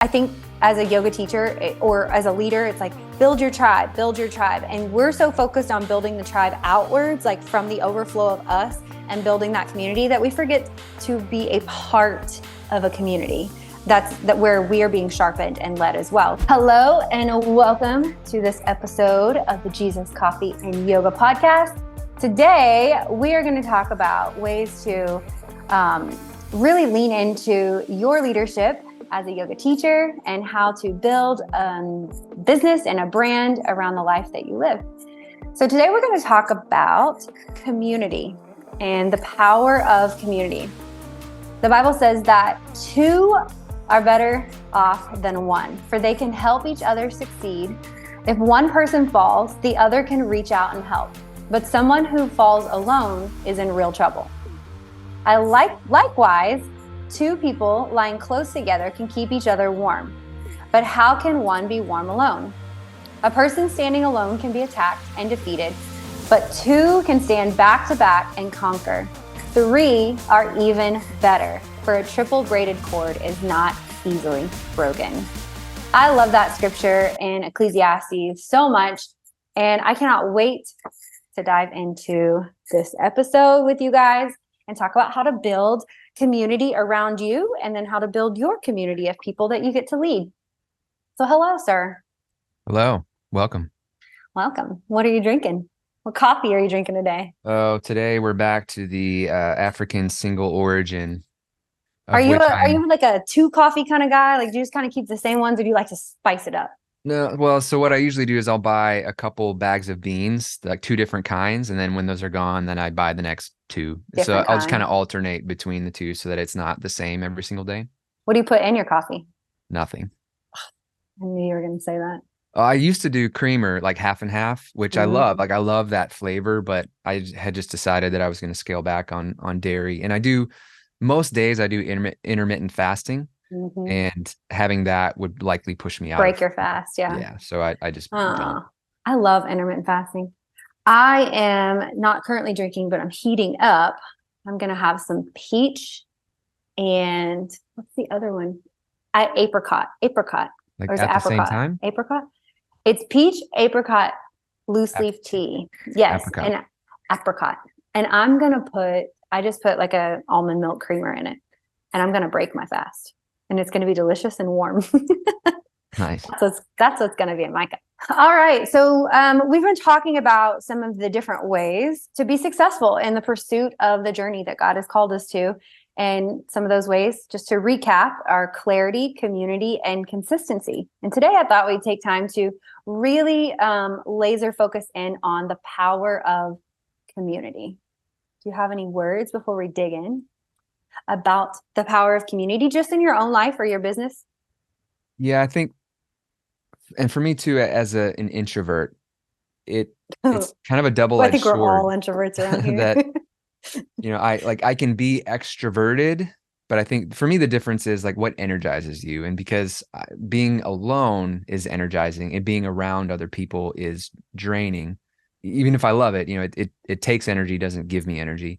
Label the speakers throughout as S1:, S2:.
S1: I think as a yoga teacher or as a leader, it's like, build your tribe, build your tribe. And we're so focused on building the tribe outwards, like from the overflow of us and building that community, that we forget to be a part of a community. That's where we are being sharpened and led as well. Hello and welcome to this episode of the Jesus Coffee and Yoga podcast. Today, we are going to talk about ways to really lean into your leadership as a yoga teacher and how to build a business and a brand around the life that you live. So today we're going to talk about community and the power of community. The Bible says that two are better off than one, for they can help each other succeed. If one person falls, the other can reach out and help. But someone who falls alone is in real trouble. Likewise, two people lying close together can keep each other warm. But how can one be warm alone? A person standing alone can be attacked and defeated, but two can stand back to back and conquer. Three are even better, for a triple braided cord is not easily broken. I love that scripture in Ecclesiastes so much, and I cannot wait to dive into this episode with you guys and talk about how to build community around you, and then how to build your community of people that you get to lead. So hello, sir.
S2: Hello. Welcome.
S1: Welcome. What are you drinking? What coffee are you drinking today?
S2: Oh, today we're back to the African single origin.
S1: Are you like a two coffee kind of guy? Like, do you just kind of keep the same ones, or do you like to spice it up?
S2: No, well, so what I usually do is I'll buy a couple bags of beans, like two different kinds, and then when those are gone, then I buy the next two. So I'll just kind of alternate between the two so that it's not the same every single day.
S1: What do you put in your coffee?
S2: Nothing.
S1: I knew you were going to say that.
S2: I used to do creamer, like half and half, which I love. Like, I love that flavor, but I had just decided that I was going to scale back on dairy. And I do, most days I do intermittent fasting. And having that would likely push me out.
S1: Break your fast, yeah.
S2: Yeah, so I just don't.
S1: I love intermittent fasting. I am not currently drinking, but I'm heating up. I'm going to have some peach and what's the other one? Apricot.
S2: Like
S1: or is
S2: at
S1: it
S2: the same time?
S1: Apricot. It's peach, apricot, loose leaf tea. Yes,
S2: apricot.
S1: And apricot. And I just put like a almond milk creamer in it, and I'm going to break my fast. And it's going to be delicious and warm.
S2: Nice.
S1: That's what's going to be in my cup. All right. So we've been talking about some of the different ways to be successful in the pursuit of the journey that God has called us to. And some of those ways, just to recap, are clarity, community, and consistency. And today I thought we'd take time to really laser focus in on the power of community. Do you have any words before we dig in about the power of community, just in your own life or your business?
S2: Yeah, I think, and for me too, as an introvert, it's kind of a double-edged sword.
S1: I think we're all introverts around here.
S2: That, I can be extroverted, but I think for me the difference is like what energizes you. And because being alone is energizing, and being around other people is draining. Even if I love it, it takes energy, doesn't give me energy.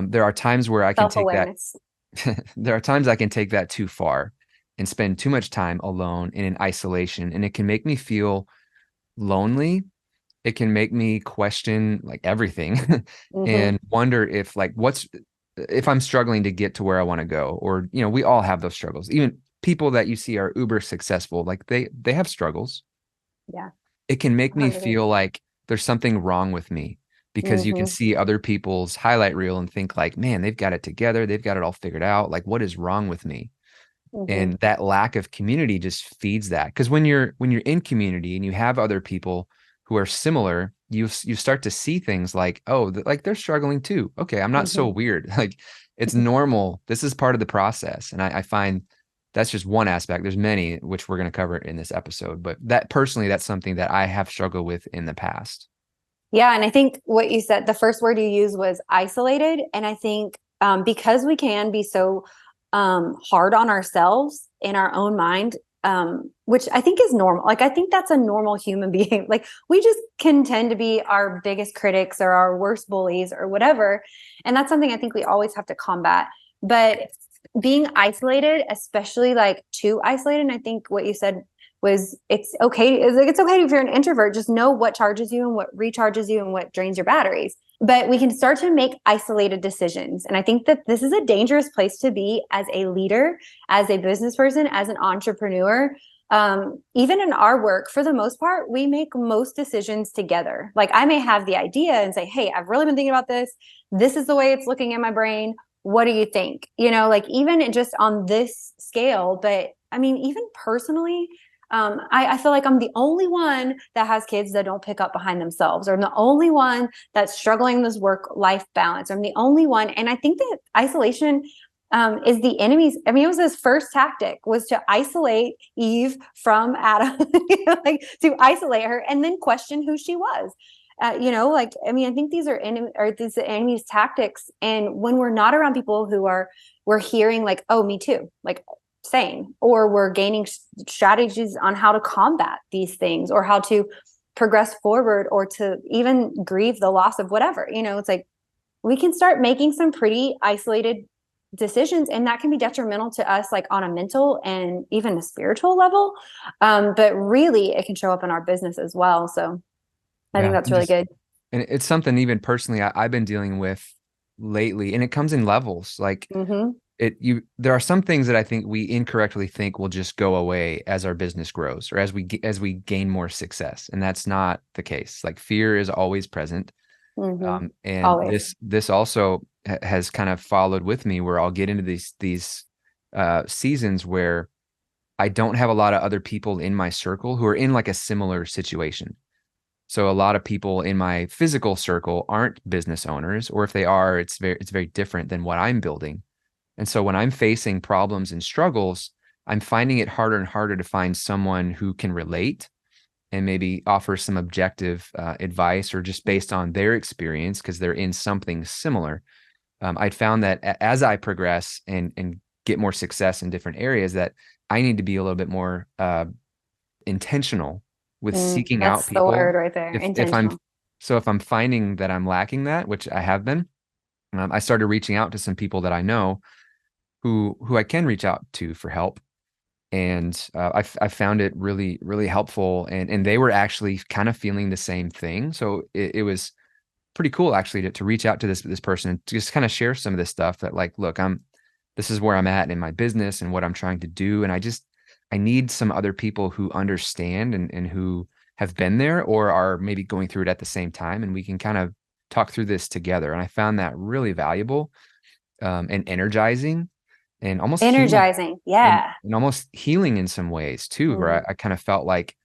S2: There are times where I can take that. There are times I can take that too far and spend too much time alone and in isolation, and it can make me feel lonely. It can make me question like everything and wonder if if I'm struggling to get to where I want to go, or we all have those struggles. Even people that you see are uber successful, like they have struggles.
S1: Yeah,
S2: it can make me feel like there's something wrong with me. Because you can see other people's highlight reel and think like, man, they've got it together. They've got it all figured out. Like, what is wrong with me? And that lack of community just feeds that. Because when you're in community and you have other people who are similar, you start to see things like, oh, like they're struggling too. Okay, I'm not so weird. Like, it's normal. This is part of the process. And I find that's just one aspect. There's many, which we're going to cover in this episode. But that's something that I have struggled with in the past.
S1: Yeah. And I think what you said, the first word you used was isolated. And I think because we can be so hard on ourselves in our own mind, which I think is normal. Like, I think that's a normal human being. Like, we just can tend to be our biggest critics or our worst bullies or whatever. And that's something I think we always have to combat. But being isolated, especially like too isolated. And I think what you said was it's okay if you're an introvert, just know what charges you and what recharges you and what drains your batteries. But we can start to make isolated decisions. And I think that this is a dangerous place to be as a leader, as a business person, as an entrepreneur. Even in our work, for the most part, we make most decisions together. Like I may have the idea and say, hey, I've really been thinking about this. This is the way it's looking in my brain. What do you think? Like even just on this scale, but I mean, even personally, I feel like I'm the only one that has kids that don't pick up behind themselves, or I'm the only one that's struggling this work-life balance. I'm the only one. And I think that isolation is the enemy's. I mean, it was his first tactic was to isolate Eve from Adam, like to isolate her and then question who she was. Like, I mean, I think these are these enemy's tactics. And when we're not around people we're hearing like, oh, me too, like same, or we're gaining strategies on how to combat these things or how to progress forward or to even grieve the loss of whatever, it's like we can start making some pretty isolated decisions, and that can be detrimental to us like on a mental and even a spiritual level. But really it can show up in our business as well. So I think
S2: Yeah.
S1: that's really good.
S2: And it's something even personally I've been dealing with lately, and it comes in levels. Like
S1: Mm-hmm.
S2: there are some things that I think we incorrectly think will just go away as our business grows or as we gain more success, and that's not the case. Like fear is always present.
S1: Mm-hmm.
S2: And
S1: Always.
S2: this also has kind of followed with me, where I'll get into these seasons where I don't have a lot of other people in my circle who are in like a similar situation. So a lot of people in my physical circle aren't business owners, or if they are, it's very different than what I'm building. And so when I'm facing problems and struggles, I'm finding it harder and harder to find someone who can relate and maybe offer some objective advice, or just based on their experience because they're in something similar. I'd found that as I progress and get more success in different areas, that I need to be a little bit more intentional with seeking out
S1: That's the
S2: people.
S1: word right there.
S2: If I'm
S1: Intentional.
S2: so if I'm finding that I'm lacking that, which I have been, I started reaching out to some people that I know who I can reach out to for help. And I found it really, really helpful. And they were actually kind of feeling the same thing. So it was pretty cool actually to reach out to this person and to just kind of share some of this stuff that, like, look, this is where I'm at in my business and what I'm trying to do. And I need some other people who understand and who have been there or are maybe going through it at the same time. And we can kind of talk through this together. And I found that really valuable, and energizing, and almost healing,
S1: Energizing. Yeah.
S2: and almost healing in some ways too, where
S1: Mm,
S2: I kind of felt like,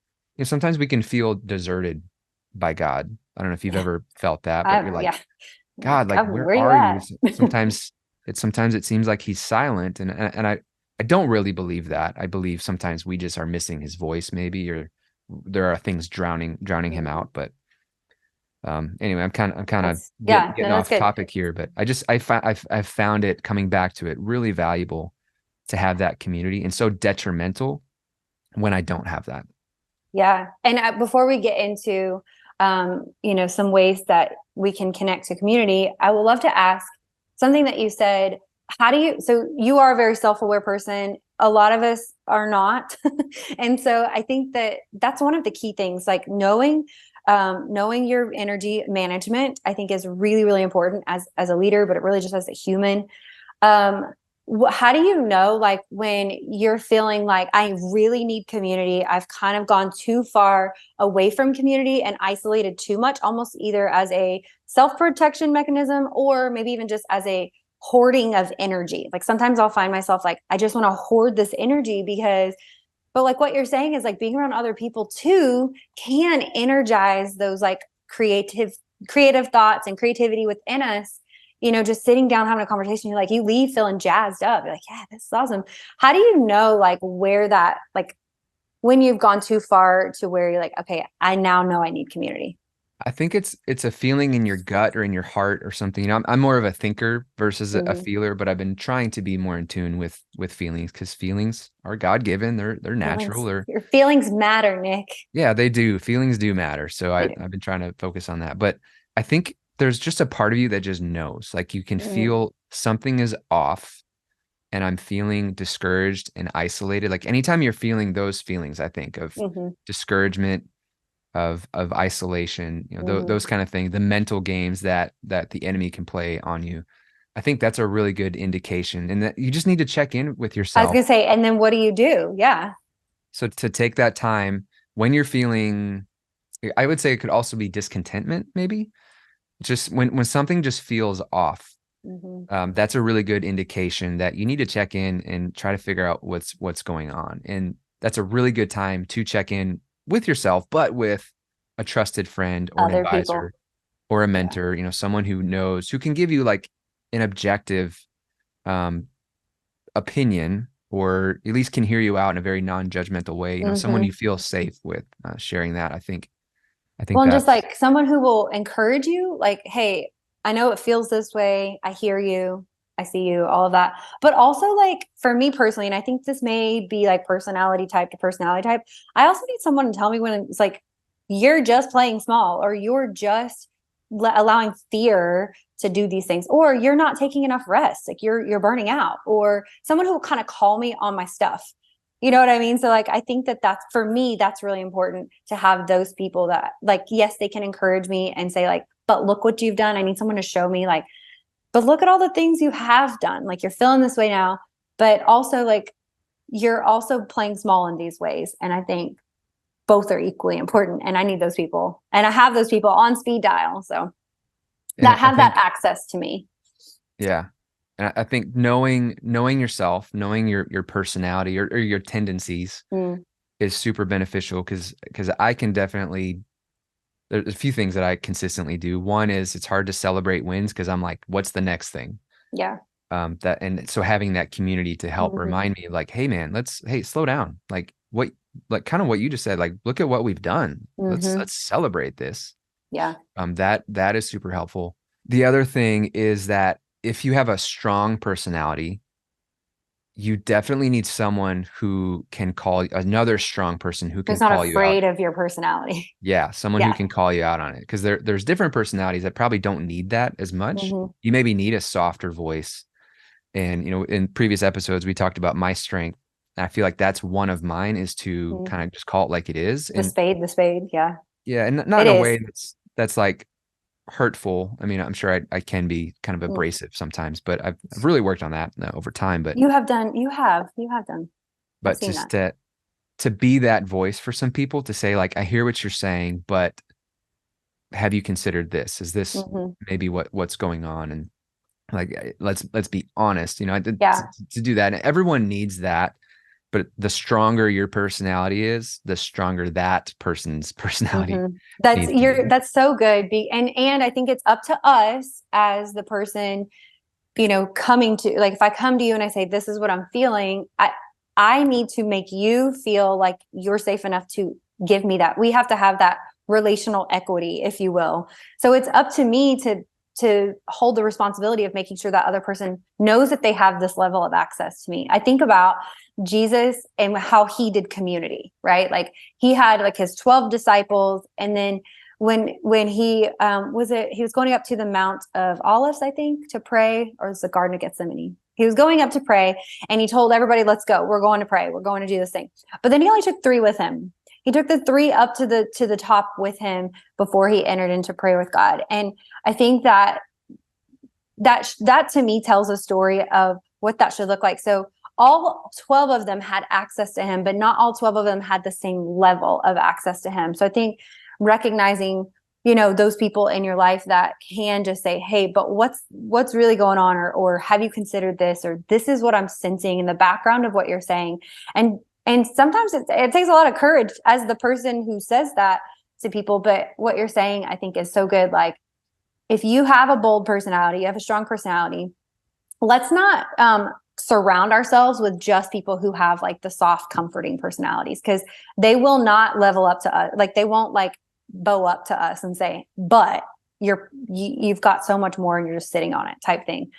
S2: sometimes we can feel deserted by God. I don't know if you've
S1: yeah.
S2: ever felt that, but you're like,
S1: Yeah.
S2: God, like,
S1: God,
S2: where
S1: where you
S2: are you?
S1: at?
S2: Sometimes it seems like he's silent. And I don't really believe that. I believe sometimes we just are missing his voice maybe, or there are things drowning him
S1: Mm,
S2: out. But anyway, I'm kind of
S1: yeah, no,
S2: getting
S1: that's
S2: off
S1: good.
S2: topic here, but I've found it, coming back to it, really valuable to have that community, and so detrimental when I don't have that.
S1: Yeah. And before we get into, some ways that we can connect to community, I would love to ask something that you said. So you are a very self-aware person. A lot of us are not. And so I think that that's one of the key things, like knowing your energy management, I think is really, really important as a leader, but it really just as a human. Um, how do you know, like, when you're feeling like I really need community, I've kind of gone too far away from community and isolated too much, almost either as a self-protection mechanism or maybe even just as a hoarding of energy? Like sometimes I'll find myself like, I just want to hoard this energy but like what you're saying is like being around other people too can energize those like creative thoughts and creativity within us. Just sitting down having a conversation, you leave feeling jazzed up. You're like, yeah, this is awesome. How do you know like where that, like, when you've gone too far to where you're like, okay, I now know I need community?
S2: I think it's a feeling in your gut or in your heart or something. I'm more of a thinker versus a
S1: Mm-hmm.
S2: feeler, but I've been trying to be more in tune with feelings, because feelings are God given. They're natural.
S1: Your feelings matter, Nick.
S2: Yeah, they do. Feelings do matter. So
S1: They do.
S2: I've been trying to focus on that. But I think there's just a part of you that just knows, like, you can
S1: Mm,
S2: feel something is off, and I'm feeling discouraged and isolated, like anytime you're feeling those feelings, I think of
S1: Mm-hmm.
S2: discouragement, of isolation,
S1: Mm-hmm.
S2: those kind of things, the mental games that the enemy can play on you. I think that's a really good indication, and that you just need to check in with
S1: I was
S2: yourself.
S1: gonna say, and then what do you do? Yeah.
S2: So to take that time when you're feeling, I would say it could also be discontentment, maybe just when something just feels off.
S1: Mm-hmm.
S2: That's a really good indication that you need to check in and try to figure out what's going on. And that's a really good time to check in with yourself, but with a trusted friend or an
S1: Other people.
S2: advisor or a
S1: Yeah.
S2: mentor, someone who knows, who can give you like an objective um, opinion, or at least can hear you out in a very non-judgmental way. Someone
S1: Mm-hmm.
S2: you feel safe with sharing that. I think
S1: Well, and just
S2: that's,
S1: like someone who will encourage you, like, hey, I know it feels this way. I hear you. I see you, all of that. But also, like, for me personally, and I think this may be like personality type to personality type, I also need someone to tell me when it's like, you're just playing small, or you're just allowing fear to do these things, or you're not taking enough rest, like you're burning out, or someone who will kind of call me on my stuff. You know what I mean? So like, I think that that's, for me, that's really important to have those people that like, yes, they can encourage me and say like, but look what you've done. I need someone to show me like, but look at all the things you have done. Like, you're feeling this way now, but also like, you're also playing small in these ways. And I think both are equally important. And I need those people. And I have those people on speed dial. So
S2: and
S1: that
S2: I
S1: have that
S2: think,
S1: access to me.
S2: yeah. And I think knowing yourself, knowing your personality or your tendencies
S1: Mm,
S2: is super beneficial, because I can definitely, there's a few things that I consistently do. One is it's hard to celebrate wins because I'm like, what's the next thing?
S1: yeah.
S2: And so having that community to help
S1: Mm-hmm.
S2: remind me, like, hey man, hey, slow down. Like kind of what you just said, like, look at what we've done.
S1: Mm-hmm.
S2: Let's celebrate this.
S1: Yeah.
S2: That is super helpful. The other thing is that if you have a strong personality, you definitely need someone who can call another strong person who can
S1: Who's not
S2: call you out.
S1: afraid of your personality.
S2: Yeah, someone who
S1: Yeah.
S2: can call you out on it, because there's different personalities that probably don't need that as much.
S1: Mm-hmm.
S2: You maybe need a softer voice. And in previous episodes we talked about my strength. And I feel like that's one of mine, is to
S1: Mm-hmm.
S2: kind of just call it like it is. And
S1: The spade. Yeah.
S2: yeah, and not
S1: It
S2: in a
S1: is.
S2: way that's like hurtful. I mean, I'm sure I can be kind of
S1: Mm.
S2: abrasive sometimes, but I've really worked on that over time. But
S1: You have done. I've
S2: but
S1: seen
S2: just
S1: that.
S2: to be that voice for some people, to say like, I hear what you're saying, but have you considered this? Is this
S1: Mm-hmm.
S2: maybe what's going on? And like, let's be honest,
S1: Yeah.
S2: to do that. And everyone needs that, but the stronger your personality is, the stronger that person's personality
S1: Mm-hmm. That's
S2: needs to be.
S1: that's so good. And I think it's up to us as the person, coming to, like, if I come to you and I say, this is what I'm feeling, I need to make you feel like you're safe enough to give me that. We have to have that relational equity, if you will. So it's up to me to hold the responsibility of making sure that other person knows that they have this level of access to me. I think about Jesus and how he did community, right? Like, he had like his 12 disciples, and then when he he was going up to the Mount of Olives, I think, to pray, or it was the Garden of Gethsemane. He was going up to pray, and he told everybody, let's go, we're going to pray, we're going to do this thing. But then he only took 3 with him. He took the 3 up to the top with him before he entered into prayer with God. And I think that to me tells a story of what that should look like. So all 12 of them had access to him, but not all 12 of them had the same level of access to him. So I think recognizing, those people in your life that can just say, hey, but what's really going on, or have you considered this, or this is what I'm sensing in the background of what you're saying. And sometimes it takes a lot of courage as the person who says that to people, but what you're saying, I think, is so good. Like, if you have a bold personality, you have a strong personality, let's not surround ourselves with just people who have like the soft, comforting personalities, because they will not level up to us. Like, they won't like bow up to us and say, but you've got so much more and you're just sitting on it, type thing.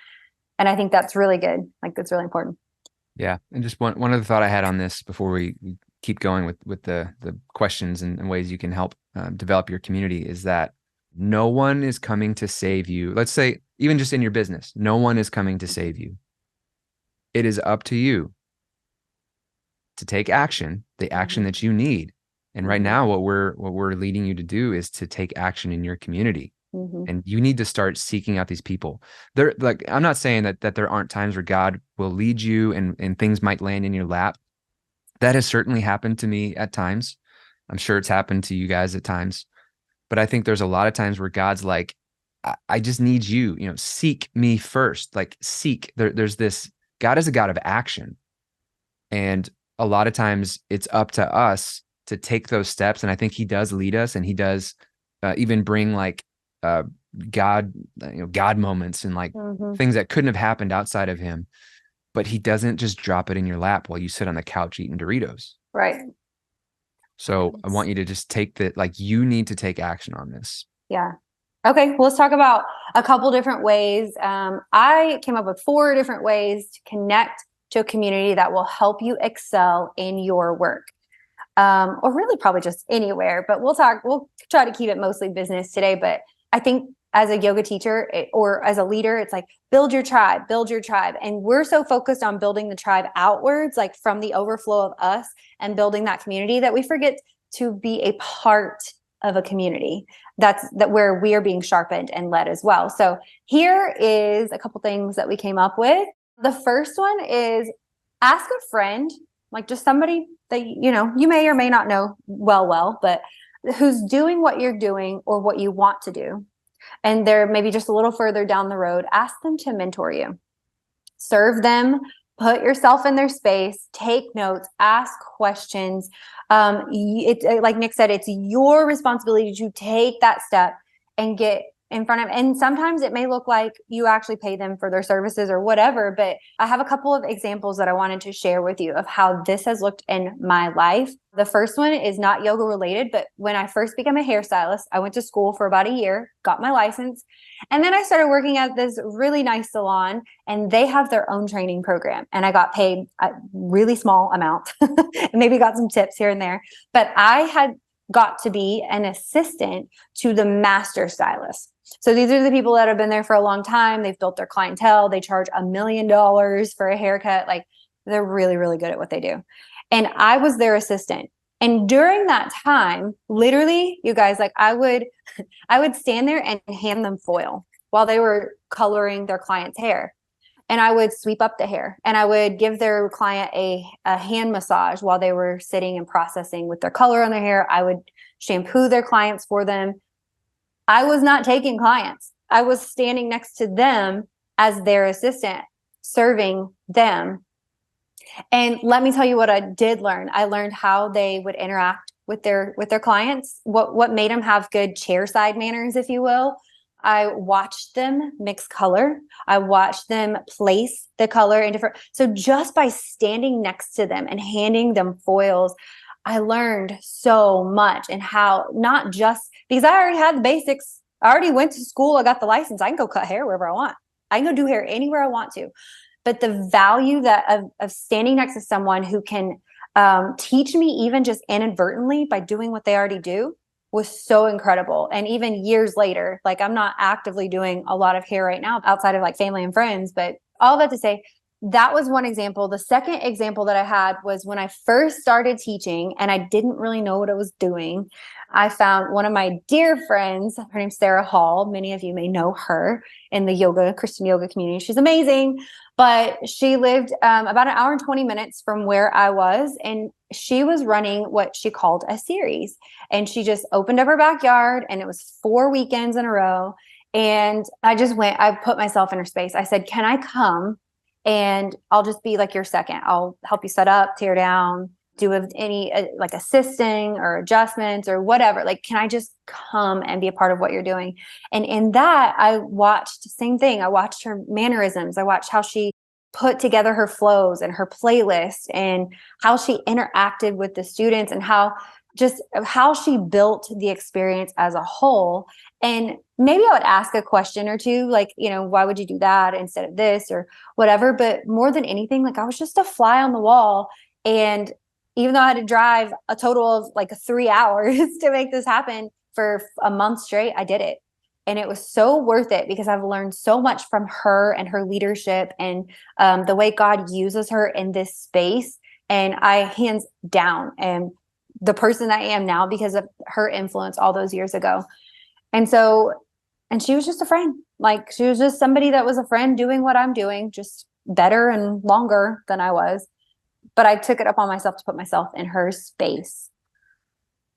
S1: And I think that's really good. Like, that's really important.
S2: Yeah. And just one other thought I had on this before we keep going with the questions and ways you can help develop your community, is that no one is coming to save you. Let's say, even just in your business, no one is coming to save you. it is up to you to take action, the action
S1: Mhm.
S2: that you need. And right
S1: Mhm.
S2: now, what we're leading you to do is to take action in your community.
S1: Mhm.
S2: And you need to start seeking out these people. There, like, I'm not saying that there aren't times where God will lead you and things might land in your lap. That has certainly happened to me at times. I'm sure it's happened to you guys at times. But I think there's a lot of times where God's like, I just need you, seek me first. Like, seek. There's this, God is a God of action. And a lot of times it's up to us to take those steps. And I think he does lead us, and he does even bring like uh, God, God moments and like
S1: Mhm.
S2: things that couldn't have happened outside of him. But he doesn't just drop it in your lap while you sit on the couch eating Doritos.
S1: Right.
S2: So I
S1: Yes.
S2: want you to just take that, like, you need to take action on this.
S1: Yeah. Okay, well, let's talk about a couple different ways. I came up with 4 different ways to connect to a community that will help you excel in your work. Or really probably just anywhere, but we'll try to keep it mostly business today. But I think as a yoga teacher or as a leader, it's like build your tribe, build your tribe. And we're so focused on building the tribe outwards, like from the overflow of us and building that community, that we forget to be a part of a community that where we are being sharpened and led as well. So here is a couple things that we came up with. The first one is ask a friend, like just somebody that you may or may not know well, but who's doing what you're doing or what you want to do, and they're maybe just a little further down the road. Ask them to mentor you, serve them, put yourself in their space, take notes, ask questions. It's like Nick said, it's your responsibility to take that step and get in front of, and sometimes it may look like you actually pay them for their services or whatever, but I have a couple of examples that I wanted to share with you of how this has looked in my life. The first one is not yoga related, but when I first became a hairstylist, I went to school for about a year, got my license, and then I started working at this really nice salon, and they have their own training program, and I got paid a really small amount and maybe got some tips here and there, but I had got to be an assistant to the master stylist. So these are the people that have been there for a long time. They've built their clientele. They charge $1 million for a haircut. Like, they're really, really good at what they do. And I was their assistant. And during that time, literally, you guys, like I would stand there and hand them foil while they were coloring their client's hair. And I would sweep up the hair, and I would give their client a hand massage while they were sitting and processing with their color on their hair. I would shampoo their clients for them. I was not taking clients. I was standing next to them as their assistant, serving them. And let me tell you what I did learn. I learned how they would interact with their clients, what made them have good chair side manners, if you will. I watched them mix color. I watched them place the color in different. So just by standing next to them and handing them foils, I learned so much, and how not just because I already had the basics. I already went to school. I got the license. I can go cut hair wherever I want. I can go do hair anywhere I want to. But the value that of standing next to someone who can teach me, even just inadvertently by doing what they already do, was so incredible. And even years later, like I'm not actively doing a lot of hair right now outside of like family and friends, but all that to say, that was one example. The second example that I had was when I first started teaching and I didn't really know what I was doing. I found one of my dear friends. Her name's Sarah Hall. Many of you may know her in the Christian yoga community. She's amazing. But she lived about an hour and 20 minutes from where I was. And she was running what she called a series. And she just opened up her backyard, and it was 4 weekends in a row. And I put myself in her space. I said, can I come? And I'll just be like your second. I'll help you set up, tear down, do any like assisting or adjustments or whatever. Like, can I just come and be a part of what you're doing? And in that, I watched the same thing. I watched her mannerisms. I watched how she put together her flows and her playlist, and how she interacted with the students, and how she built the experience as a whole. And maybe I would ask a question or two, like, why would you do that instead of this or whatever? But more than anything, like I was just a fly on the wall. And even though I had to drive a total of like 3 hours to make this happen for a month straight, I did it. And it was so worth it because I've learned so much from her and her leadership and the way God uses her in this space. And I hands down am the person I am now because of her influence all those years ago. And so, and she was just a friend. Like she was just somebody that was a friend doing what I'm doing, just better and longer than I was. But I took it upon myself to put myself in her space.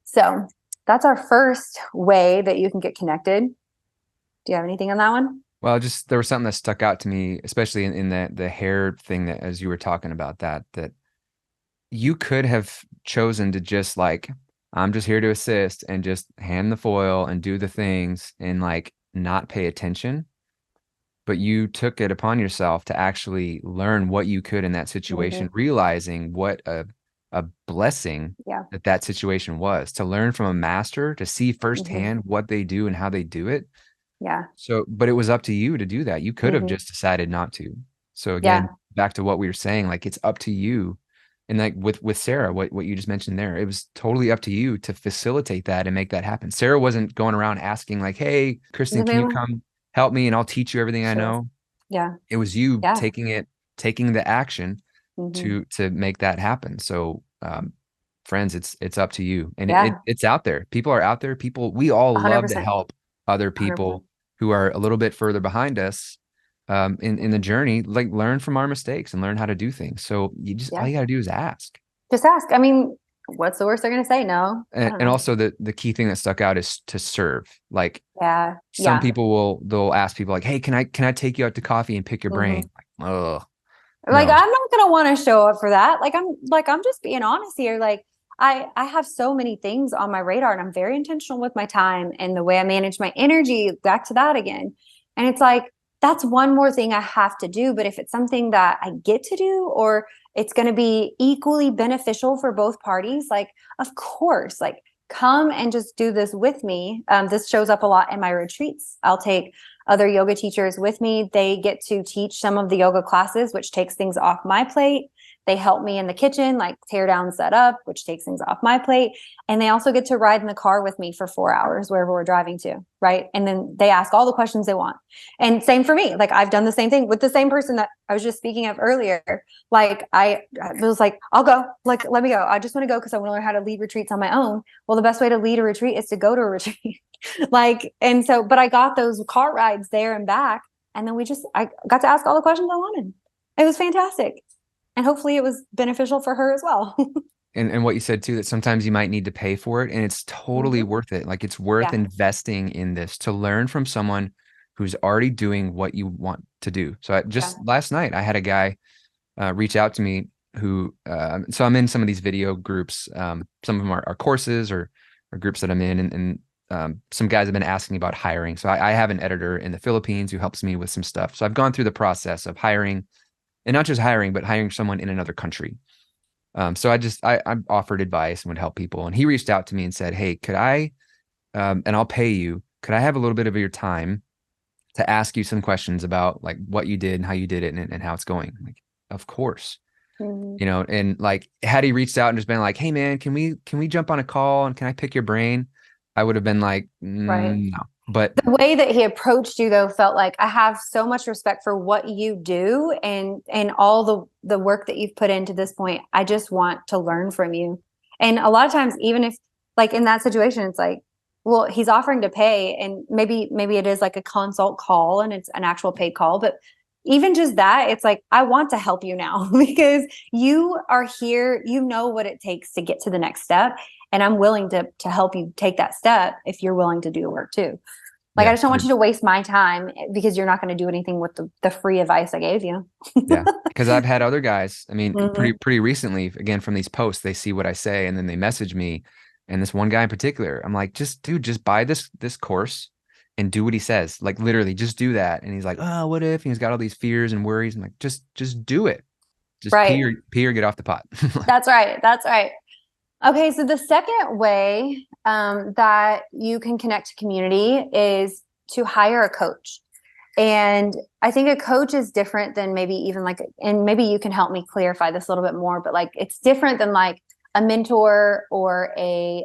S1: So that's our first way that you can get connected. Do you have anything on that one?
S2: Well, just there was something that stuck out to me, especially in the hair thing, that as you were talking about that you could have chosen to just like, I'm just here to assist and just hand the foil and do the things and like not pay attention. But you took it upon yourself to actually learn what you could in that situation, realizing what a blessing
S1: Yeah.
S2: that situation was, to learn from a master, to see firsthand what they do and how they do it.
S1: Yeah.
S2: So, but it was up to you to do that. You could have just decided not to. So
S1: Yeah.
S2: again, back to what we were saying, like it's up to you. And like with Sarah, what you just mentioned there, it was totally up to you to facilitate that and make that happen. Sarah wasn't going around asking like, "Hey, Kristen, can you come help me and I'll teach you everything I know?"
S1: Yeah.
S2: It was you
S1: Yeah.
S2: taking the action
S1: Mm-hmm.
S2: to make that happen. So, friends, it's up to you, and
S1: Yeah.
S2: it's out there. People are out there. We all love to
S1: 100%.
S2: help other
S1: 100%.
S2: people who are a little bit further behind us, in the journey. Like learn from our mistakes and learn how to do things. So all
S1: Yeah.
S2: you got to do is ask.
S1: Just ask. I mean, what's the worst they're going to say? No. I don't
S2: And
S1: know.
S2: also the key thing that stuck out is to serve. Like
S1: Yeah.
S2: some
S1: Yeah.
S2: people they'll ask people like, "Hey, can I take you out to coffee and pick your
S1: Mm-hmm.
S2: brain?" Like, oh
S1: Like
S2: no.
S1: I'm not gonna want to show up for that. I'm just being honest here. Like I have so many things on my radar and I'm very intentional with my time and the way I manage my energy, back to that again. And it's like that's one more thing I have to do. But if it's something that I get to do or it's going to be equally beneficial for both parties, like of course, like come and just do this with me. This shows up a lot in my retreats. I'll take other yoga teachers with me. They get to teach some of the yoga classes, which takes things off my plate. They help me in the kitchen, like tear down, set up, which takes things off my plate. And they also get to ride in the car with me for 4 hours, wherever we're driving to. Right. And then they ask all the questions they want. And same for me. Like I've done the same thing with the same person that I was just speaking of earlier. Like I was like, I'll go, like, let me go. I just want to go because I want to learn how to lead retreats on my own. Well, the best way to lead a retreat is to go to a retreat. Like, and so, but I got those car rides there and back. And then I got to ask all the questions I wanted. It was fantastic. And hopefully it was beneficial for her as well.
S2: And what you said too, that sometimes you might need to pay for it and it's totally worth it. Like it's worth
S1: Yeah.
S2: investing in this to learn from someone who's already doing what you want to do. So
S1: Yeah.
S2: just last night, I had a guy reach out to me who, so I'm in some of these video groups. Some of them are courses or groups that I'm in. And some guys have been asking about hiring. So I have an editor in the Philippines who helps me with some stuff. So I've gone through the process of hiring, and not just hiring, but hiring someone in another country. So I offered advice and would help people. And he reached out to me and said, "Hey, could I, and I'll pay you, could I have a little bit of your time to ask you some questions about like what you did and how you did it and how it's going?" I'm like, of course.
S1: Mm-hmm.
S2: And like, had he reached out and just been like, "Hey man, can we jump on a call and can I pick your brain?" I would have been like,
S1: Right.
S2: No, but
S1: The way that he approached you though felt like I have so much respect for what you do and all the work that you've put into this point. I just want to learn from you. And a lot of times, even if like in that situation, it's like, well, he's offering to pay and maybe it is like a consult call and it's an actual paid call, but even just that, it's like, I want to help you now because you are here, you know what it takes to get to the next step. And I'm willing to help you take that step if you're willing to do the work too. Like, I
S2: yeah,
S1: just don't want you to waste my time because you're not going to do anything with the free advice I gave you.
S2: yeah. Because I've had other guys, I mean,
S1: Mm-hmm.
S2: pretty recently, again, from these posts, they see what I say and then they message me. And this one guy in particular, I'm like, just buy this course and do what he says. Like literally just do that. And he's like, "Oh, what if?" And he's got all these fears and worries. I'm like, just do it. Just
S1: Right.
S2: pee or get off the pot.
S1: That's right. That's right. Okay. So the second way that you can connect to community is to hire a coach. And I think a coach is different than maybe even like, and maybe you can help me clarify this a little bit more, but like, it's different than like a mentor or a,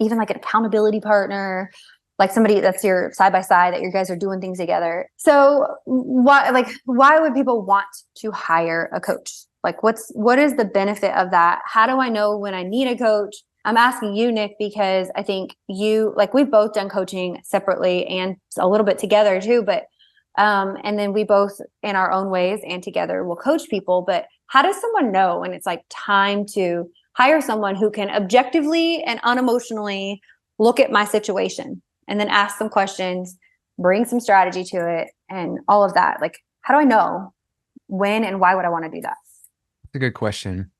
S1: even like an accountability partner. like somebody that's your side by side, that you guys are doing things together. So why would people want to hire a coach? Like what is the benefit of that? How do I know when I need a coach? I'm asking you, Nick, because I think we've both done coaching separately and a little bit together too, but and then we both in our own ways and together will coach people. But how does someone know when it's like time to hire someone who can objectively and unemotionally look at my situation and then ask some questions, bring some strategy to it, and all of that? Like, how do I know when and why would I want to do that?
S2: That's a good question.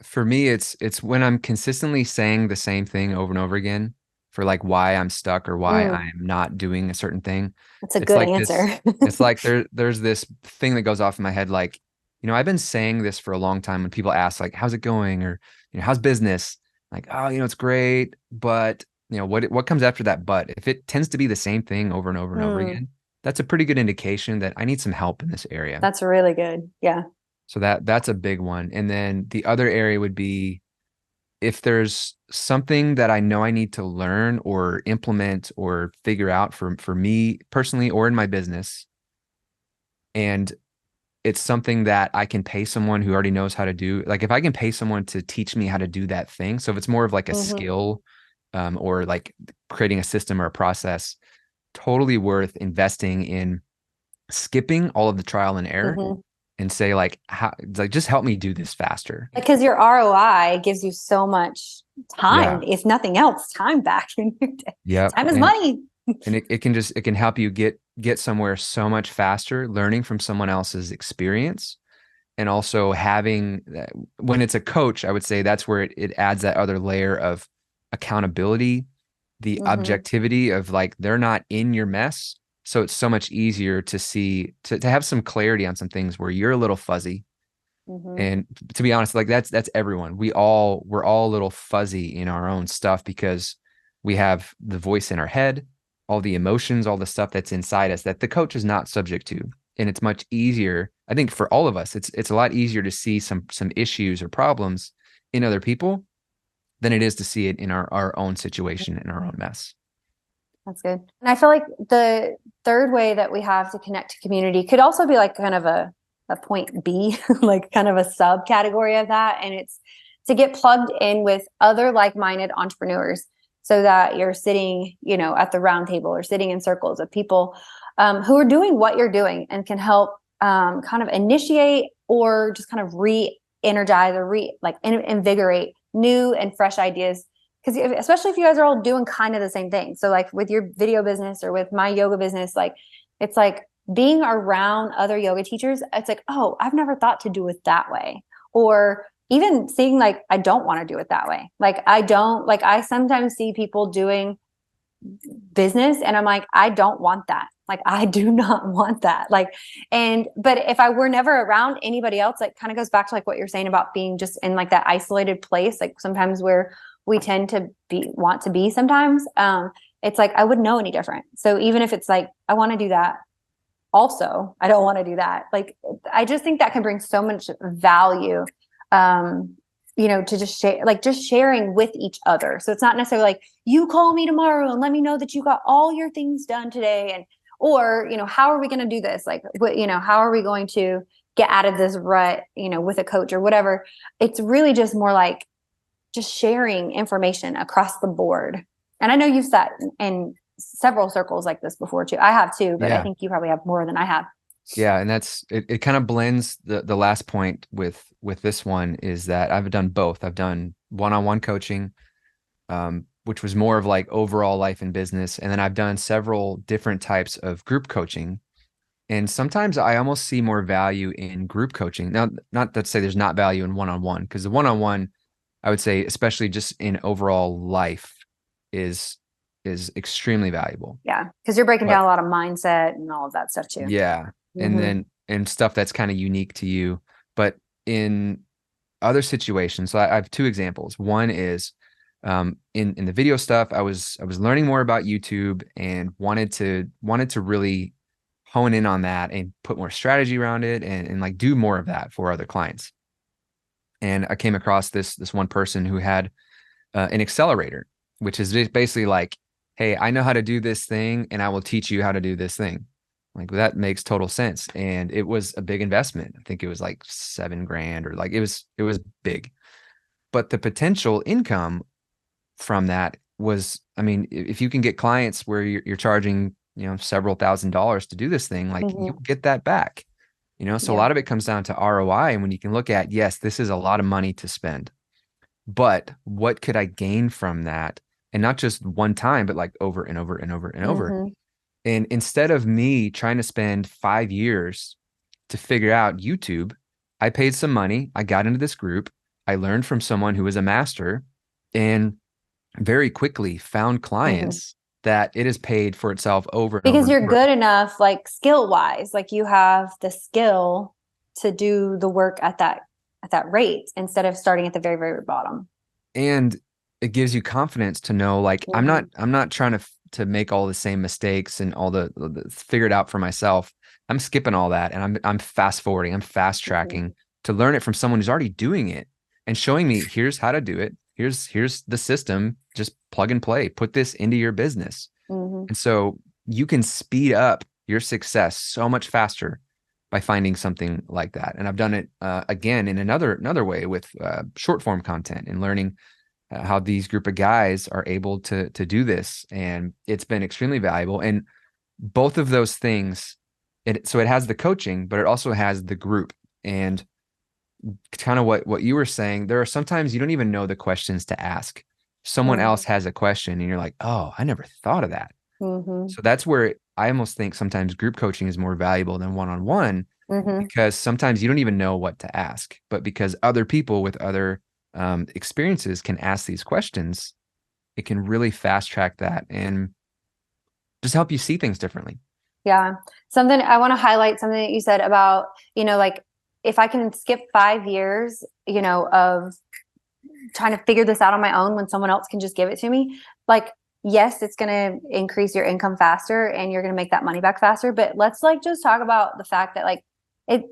S2: For me, it's when I'm consistently saying the same thing over and over again for like why I'm stuck or why I'm not doing a certain thing.
S1: That's a
S2: It's
S1: good
S2: like
S1: answer.
S2: it's like there's this thing that goes off in my head, like, I've been saying this for a long time when people ask, like, how's it going? Or, how's business? Like, oh, it's great, but what comes after that but? If it tends to be the same thing over and over and over again, that's a pretty good indication that I need some help in this area.
S1: That's really good. Yeah.
S2: So that's a big one. And then the other area would be if there's something that I know I need to learn or implement or figure out for me personally or in my business, and it's something that I can pay someone who already knows how to do. Like if I can pay someone to teach me how to do that thing. So if it's more of like a skill, or like creating a system or a process, totally worth investing in skipping all of the trial and error and say like, just help me do this faster.
S1: Because your ROI gives you so much time,
S2: Yeah.
S1: if nothing else, time back in your day.
S2: Yeah.
S1: Time is money.
S2: And it can help you get somewhere so much faster, learning from someone else's experience. And also having that, when it's a coach, I would say that's where it adds that other layer of accountability, the objectivity of like, they're not in your mess. So it's so much easier to see, to have some clarity on some things where you're a little fuzzy. And to be honest, like that's everyone. We're all a little fuzzy in our own stuff because we have the voice in our head, all the emotions, all the stuff that's inside us that the coach is not subject to. And it's much easier, I think, for all of us. It's a lot easier to see some issues or problems in other people than it is to see it in our own situation, in our own mess.
S1: That's good. And I feel like the third way that we have to connect to community could also be like kind of a point B, like kind of a subcategory of that. And it's to get plugged in with other like-minded entrepreneurs so that you're sitting, at the round table or sitting in circles of people who are doing what you're doing and can help kind of initiate or just kind of re-energize or invigorate new and fresh ideas. Because especially if you guys are all doing kind of the same thing. So like with your video business or with my yoga business, like it's like being around other yoga teachers, it's like, oh, I've never thought to do it that way. Or even seeing like, I don't want to do it that way. Like I sometimes see people doing business and I'm like, I don't want that. Like, I do not want that. But if I were never around anybody else, like kind of goes back to like what you're saying about being just in like that isolated place. Like sometimes where we tend to want to be sometimes, it's like, I wouldn't know any different. So even if it's like, I want to do that. Also, I don't want to do that. Like, I just think that can bring so much value, to just sharing with each other. So it's not necessarily like you call me tomorrow and let me know that you got all your things done today. Or, how are we going to do this? Like, how are we going to get out of this rut, with a coach or whatever? It's really just more like just sharing information across the board. And I know you've sat in several circles like this before too. I have too, but I think you probably have more than I have.
S2: Yeah. And that's, it kind of blends the last point with this one is that I've done both. I've done one-on-one coaching, which was more of like overall life and business. And then I've done several different types of group coaching. And sometimes I almost see more value in group coaching. Now, not to say there's not value in one-on-one, because the one-on-one, I would say, especially just in overall life, is extremely valuable.
S1: Yeah. Because you're breaking down a lot of mindset and all of that stuff too.
S2: Yeah. And stuff that's kind of unique to you. But in other situations, so I have two examples. One is in the video stuff, I was learning more about YouTube and wanted to really hone in on that and put more strategy around it and like do more of that for other clients. And I came across this one person who had an accelerator, which is basically like hey, I know how to do this thing and I will teach you how to do this thing. Like, well, that makes total sense. And it was a big investment. I think it was like 7 grand, or like it was big. But the potential income from that was, I mean, if you can get clients where you're charging, several $1,000s to do this thing, like
S1: Hmm.
S2: you'll get that back. So a
S1: Yeah.
S2: lot of it comes down to ROI. And when you can look at, yes, this is a lot of money to spend, but what could I gain from that? And not just one time, but like over and over and over and over.
S1: Hmm.
S2: And instead of me trying to spend 5 years to figure out YouTube, I paid some money. I got into this group. I learned from someone who was a master and very quickly found
S1: Hmm.
S2: clients that it has paid for itself over and over
S1: Because
S2: and
S1: you're
S2: over.
S1: good enough, like skill wise, like you have the skill to do the work at that rate instead of starting at the very, very bottom.
S2: And it gives you confidence to know, like, I'm not
S1: Hmm.
S2: I'm not trying to make all the same mistakes and all the figure it out for myself. I'm skipping all that and I'm fast forwarding. I'm fast
S1: Hmm.
S2: tracking to learn it from someone who's already doing it and showing me, here's how to do it. Here's the system. Just plug and play. Put this into your business.
S1: Hmm.
S2: And so you can speed up your success so much faster by finding something like that. And I've done it again in another way with short form content and learning how these group of guys are able to do this, and it's been extremely valuable. And both of those things, so it has the coaching, but it also has the group. And kind of what you were saying, there are sometimes you don't even know the questions to ask. Someone else
S1: Hmm.
S2: has a question and you're like, oh, I never thought of that.
S1: Hmm.
S2: So that's where I almost think sometimes group coaching is more valuable than one-on-one,
S1: Hmm.
S2: because sometimes you don't even know what to ask, but because other people with other experiences can ask these questions, it can really fast track that and just help you see things differently.
S1: Yeah. Something I want to highlight something that you said about, like if I can skip 5 years, of trying to figure this out on my own when someone else can just give it to me, like, yes, it's going to increase your income faster and you're going to make that money back faster. But let's like just talk about the fact that like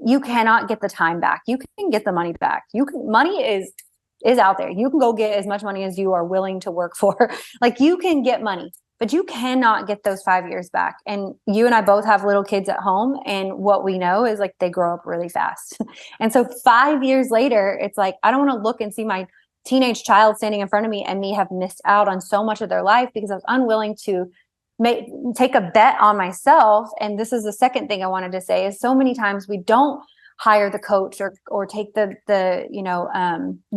S1: you cannot get the time back. You can get the money back. Money is out there. You can go get as much money as you are willing to work for. Like you can get money, but you cannot get those 5 years back. And you and I both have little kids at home. And what we know is like they grow up really fast. And so 5 years later, it's like, I don't want to look and see my teenage child standing in front of me and me have missed out on so much of their life because I was unwilling to take a bet on myself. And this is the second thing I wanted to say is so many times we don't hire the coach or take the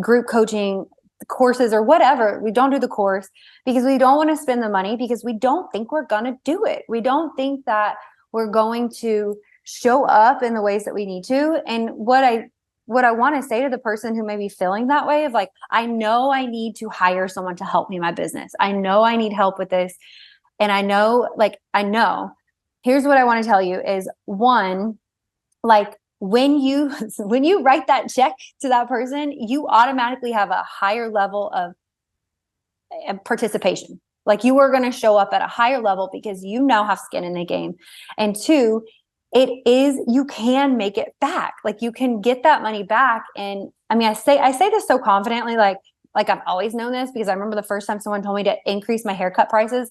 S1: group coaching courses or whatever. We don't do the course because we don't want to spend the money because we don't think we're going to do it. We don't think that we're going to show up in the ways that we need to. And what I want to say to the person who may be feeling that way of like, I know I need to hire someone to help me in my business. I know I need help with this. And I know, here's what I want to tell you is one, like when you when you write that check to that person, you automatically have a higher level of participation. Like you are going to show up at a higher level because you now have skin in the game. And two, you can make it back. Like you can get that money back. And I mean, I say this so confidently, like I've always known this because I remember the first time someone told me to increase my haircut prices,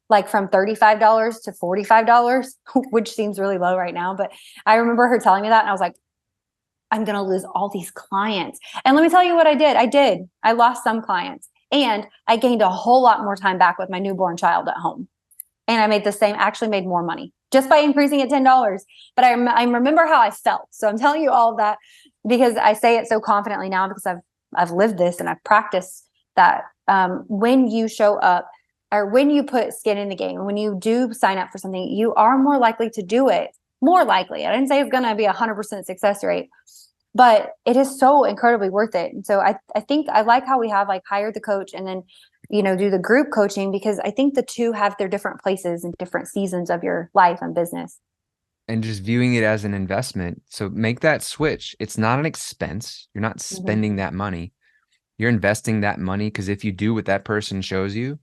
S1: like from $35 to $45, which seems really low right now. But I remember her telling me that and I was like, I'm going to lose all these clients. And let me tell you what I did. I lost some clients and I gained a whole lot more time back with my newborn child at home. And I actually made more money just by increasing it $10. But I remember how I felt. So I'm telling you all of that because I say it so confidently now because I've lived this and I've practiced that. When you show up or when you put skin in the game, when you do sign up for something, you are more likely to do it. More likely. I didn't say it's going to be 100% success rate, but it is so incredibly worth it. And so I think I like how we have like hired the coach and then, do the group coaching because I think the two have their different places and different seasons of your life and business.
S2: And just viewing it as an investment. So make that switch. It's not an expense. You're not
S1: Mm-hmm.
S2: spending that money. You're investing that money, because if you do what that person shows you,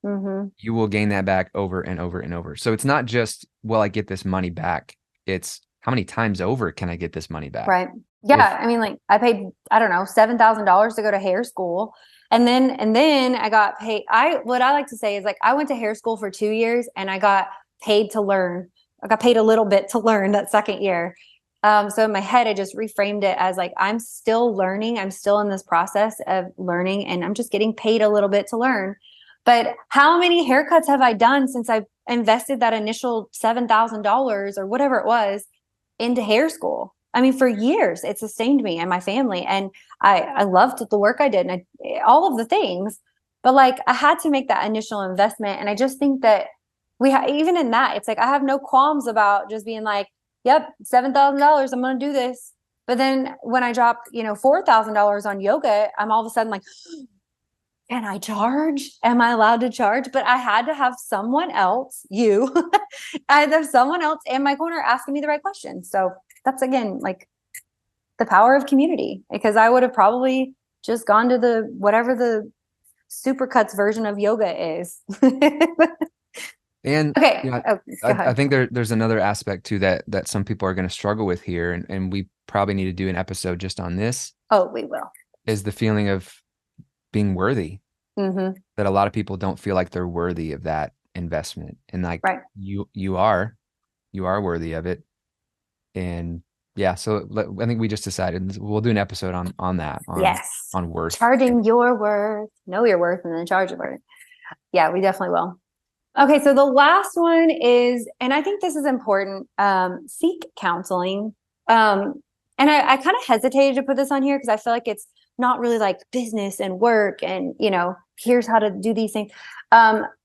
S1: Mm-hmm.
S2: you will gain that back over and over and over. So it's not just, will I get this money back? It's how many times over can I get this money back?
S1: Right.
S2: If
S1: Yeah. I mean, like I paid, I don't know, $7,000 to go to hair school. And then I got paid. What I like to say is like, I went to hair school for 2 years and I got paid to learn. I got paid a little bit to learn that second year. So in my head, I just reframed it as like, I'm still learning. I'm still in this process of learning and I'm just getting paid a little bit to learn. But how many haircuts have I done since I invested that initial $7,000 or whatever it was into hair school? I mean, for years, it sustained me and my family. And I loved the work I did and all of the things. But like, I had to make that initial investment. And I just think that even in that, it's like, I have no qualms about just being like, yep, $7,000, I'm going to do this. But then when I drop, $4,000 on yoga, I'm all of a sudden like, can I charge? Am I allowed to charge? But I had to have someone else, I had to have someone else in my corner asking me the right questions. So that's, again, like the power of community, because I would have probably just gone to whatever the supercuts version of yoga is.
S2: And
S1: Okay.
S2: you know,
S1: Oh, go
S2: I
S1: ahead.
S2: think there's another aspect to that some people are going to struggle with here, and we probably need to do an episode just on this,
S1: Oh, we will.
S2: is the feeling of being worthy.
S1: Mm-hmm.
S2: That a lot of people don't feel like they're worthy of that investment. And like
S1: Right.
S2: you are worthy of it. And yeah, so I think we just decided we'll do an episode on that,
S1: Yes.
S2: on worth.
S1: Charging your worth, know your worth, and then charge your worth. Yeah, we definitely will. Okay, so the last one is, and I think this is important, seek counseling. And I kind of hesitated to put this on here because I feel like it's not really like business and work and, here's how to do these things.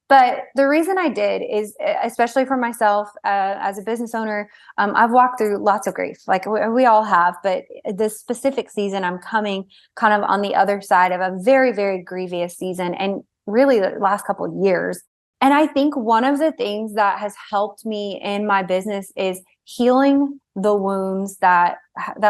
S1: But the reason I did is, especially for myself as a business owner, I've walked through lots of grief, like we all have. But this specific season, I'm coming kind of on the other side of a very, very grievous season, and really the last couple of years. And I think one of the things that has helped me in my business is healing the wounds that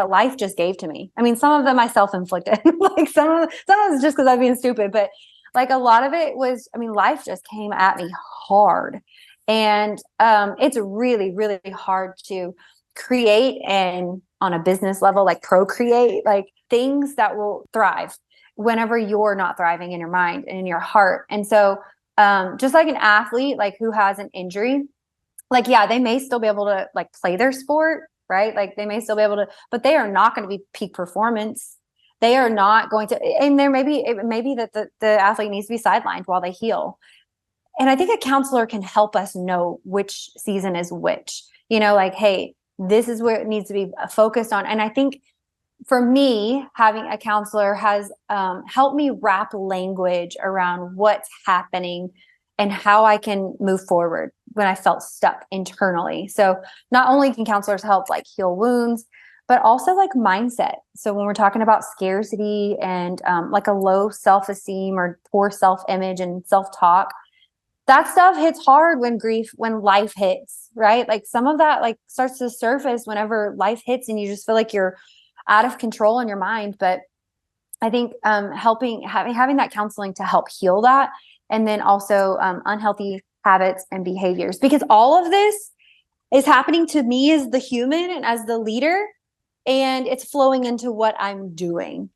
S1: life just gave to me. I mean, some of them I self-inflicted, like some of it's just because I'm being stupid, but like a lot of it was, I mean, life just came at me hard. And it's really, really hard to create and on a business level, like procreate, like things that will thrive whenever you're not thriving in your mind and in your heart. And so just like an athlete, like who has an injury, like, yeah, they may still be able to like play their sport, right? Like they may still be able to, but they are not going to be peak performance. They are not going to, and it may be that the athlete needs to be sidelined while they heal. And I think a counselor can help us know which season is which, like, hey, this is where it needs to be focused on. And I think for me, having a counselor has helped me wrap language around what's happening and how I can move forward when I felt stuck internally. So not only can counselors help like heal wounds, but also like mindset. So when we're talking about scarcity and like a low self-esteem or poor self-image and self-talk, that stuff hits hard when life hits, right? Like some of that like starts to surface whenever life hits and you just feel like you're out of control in your mind. But I think having that counseling to help heal that, and then also unhealthy habits and behaviors, because all of this is happening to me as the human and as the leader, and it's flowing into what I'm doing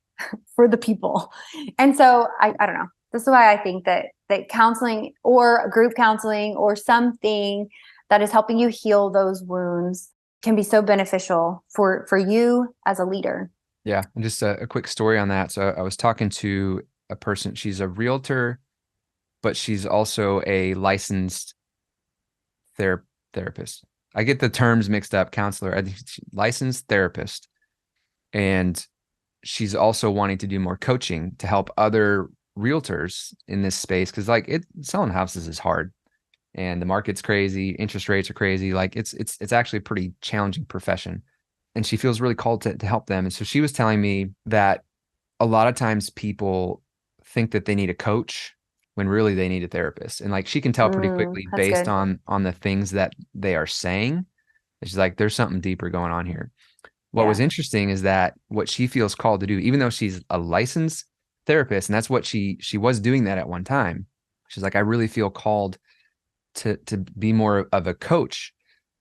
S1: for the people. And so I don't know. This is why I think that counseling or group counseling or something that is helping you heal those wounds can be so beneficial for you as a leader.
S2: Yeah. And just a quick story on that. So I was talking to a person, she's a realtor, but she's also a licensed therapist. I get the terms mixed up, counselor, I think licensed therapist. And she's also wanting to do more coaching to help other realtors in this space. Cause like selling houses is hard and the market's crazy. Interest rates are crazy. Like it's actually a pretty challenging profession. And she feels really called to help them. And so she was telling me that a lot of times people think that they need a coach when really they need a therapist. And like she can tell pretty quickly
S1: That's
S2: based
S1: good.
S2: on the things that they are saying. She's like, there's something deeper going on here. What was
S1: Yeah.
S2: interesting is that what she feels called to do, even though she's a licensed therapist, and that's what she was doing that at one time. She's like, I really feel called to be more of a coach.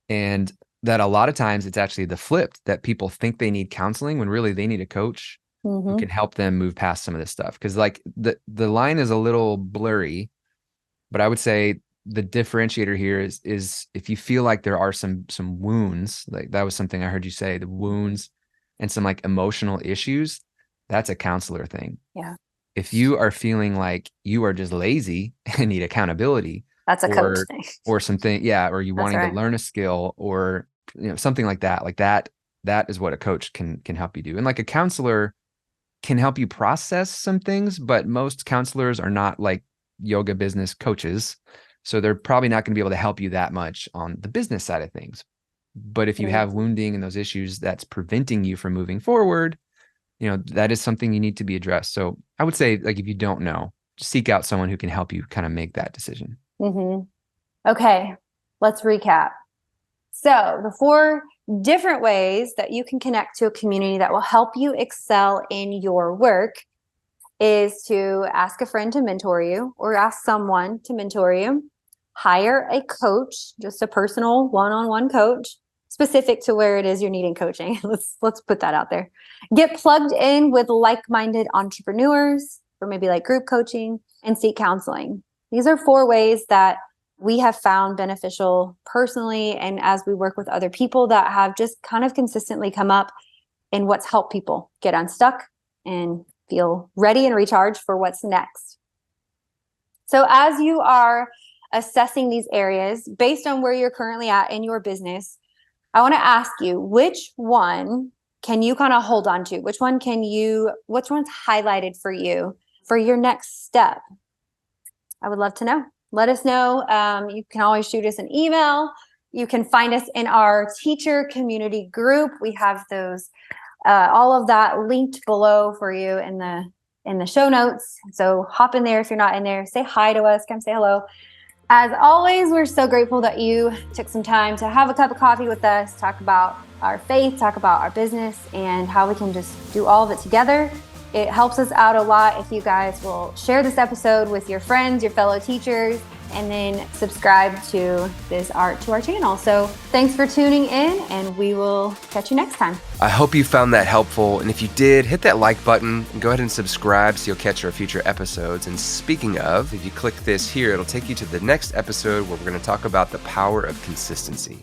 S2: And that a lot of times it's actually the flip, that people think they need counseling when really they need a coach. who can help them move past some of this stuff. Because like the line is a little blurry, but I would say the differentiator here is if you feel like there are some wounds, like that was something I heard you say, the wounds and some like emotional issues, that's a counselor thing.
S1: Yeah.
S2: If you are feeling like you are just lazy and need accountability,
S1: That's a coach thing.
S2: or something, or you wanting to learn a skill, or something like that is what a coach can help you do. And like a counselor can help you process some things, but most counselors are not like yoga business coaches. So they're probably not going to be able to help you that much on the business side of things. But if you have wounding and those issues that's preventing you from moving forward, that is something you need to be addressed. So I would say, like, if you don't know, seek out someone who can help you kind of make that decision.
S1: Okay, let's recap. So the 4 different ways that you can connect to a community that will help you excel in your work is to ask a friend to mentor you, or ask someone to mentor you. Hire a coach, just a personal one-on-one coach, specific to where it is you're needing coaching. Let's put that out there. Get plugged in with like-minded entrepreneurs, or maybe like group coaching, and seek counseling. These are 4 ways that we have found beneficial personally, and as we work with other people that have just kind of consistently come up in what's helped people get unstuck and feel ready and recharged for what's next. So as you are assessing these areas based on where you're currently at in your business, I want to ask you, which one can you kind of hold on to? Which one's highlighted for you for your next step? I would love to know. Let us know. You can always shoot us an email. You can find us in our teacher community group. We have those, all of that linked below for you in the show notes. So hop in there if you're not in there. Say hi to us. Come say hello. As always, we're so grateful that you took some time to have a cup of coffee with us, talk about our faith, talk about our business, and how we can just do all of it together. It helps us out a lot if you guys will share this episode with your friends, your fellow teachers, and then subscribe to our channel. So thanks for tuning in, and we will catch you next time.
S3: I hope you found that helpful, and if you did, hit that like button and go ahead and subscribe so you'll catch our future episodes. And speaking of, if you click this here, it'll take you to the next episode where we're going to talk about the power of consistency.